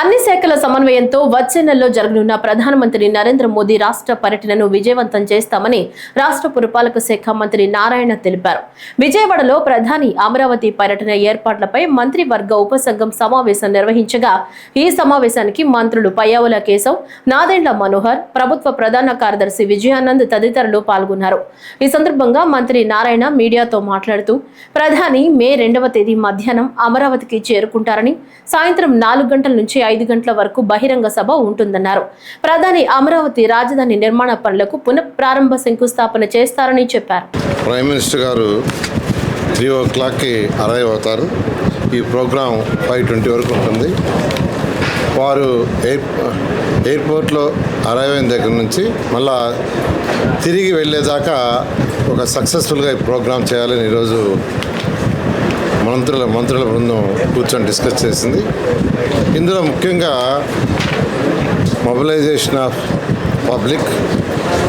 అన్ని శాఖల సమన్వయంతో వచ్చే నెలలో జరగనున్న ప్రధానమంత్రి నరేంద్ర మోదీ రాష్ట్ర పర్యటనను విజయవంతం చేస్తామని రాష్ట్ర పురపాలక శాఖ మంత్రి నారాయణ తెలిపారు. విజయవాడలో ప్రధాని అమరావతి పర్యటన ఏర్పాట్లపై మంత్రివర్గ ఉపసంఘం సమావేశం నిర్వహించగా ఈ సమావేశానికి మంత్రులు పయ్యావుల కేశవ్, నాదెండ్ల మనోహర్, ప్రభుత్వ ప్రధాన కార్యదర్శి విజయానంద్ తదితరులు పాల్గొన్నారు. ఈ సందర్భంగా మంత్రి నారాయణ మీడియాతో మాట్లాడుతూ ప్రధాని మే 2వ తేదీ మధ్యాహ్నం అమరావతికి చేరుకుంటారని, సాయంత్రం 4 గంటల నుంచి 5 గంటల వరకు బహిరంగ సభ ఉంటుందన్నారు. ప్రధాని అమరావతి రాజధాని నిర్మాణ పనులకు పునఃప్రారంభ శంకుస్థాపన చేస్తారని చెప్పారు. ప్రైమ్ మినిస్టర్ గారు 3:00కి అరైవ్ అవుతారు. ఈ ప్రోగ్రాం 5:20 వరకు ఉంటుంది. వారు ఎయిర్పోర్ట్లో అరైవ్ అయిన దగ్గర నుంచి మళ్ళా తిరిగి వెళ్ళేదాకా ఒక సక్సెస్ఫుల్గా ఈ ప్రోగ్రాం చేయాలని ఈరోజు మంత్రుల బృందం కూర్చొని డిస్కస్ చేసింది. ఇందులో ముఖ్యంగా మొబిలైజేషన్ ఆఫ్ పబ్లిక్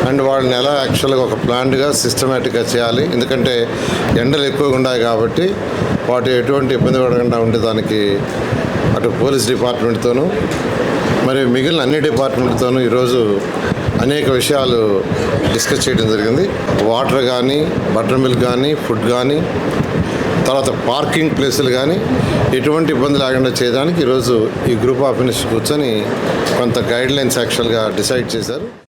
అండ్ వాళ్ళని ఎలా యాక్చువల్గా ఒక ప్లాన్డ్గా సిస్టమేటిక్గా చేయాలి. ఎందుకంటే ఎండలు ఎక్కువగా ఉన్నాయి కాబట్టి వాటి ఎటువంటి ఇబ్బంది పడకుండా ఉండేదానికి అటు పోలీస్ డిపార్ట్మెంట్తోనూ మరియు మిగిలిన అన్ని డిపార్ట్మెంట్తోనూ ఈరోజు అనేక విషయాలు డిస్కస్ చేయడం జరిగింది. వాటర్ కానీ, బటర్ మిల్క్ కానీ, ఫుడ్ కానీ, తర్వాత పార్కింగ్ ప్లేసులు కానీ ఎటువంటి ఇబ్బంది లేకుండా చేయడానికి ఈరోజు ఈ గ్రూప్ ఆఫ్ మినిస్టర్స్ కూర్చొని కొంత గైడ్ లైన్స్ యాక్చువల్గా డిసైడ్ చేశారు.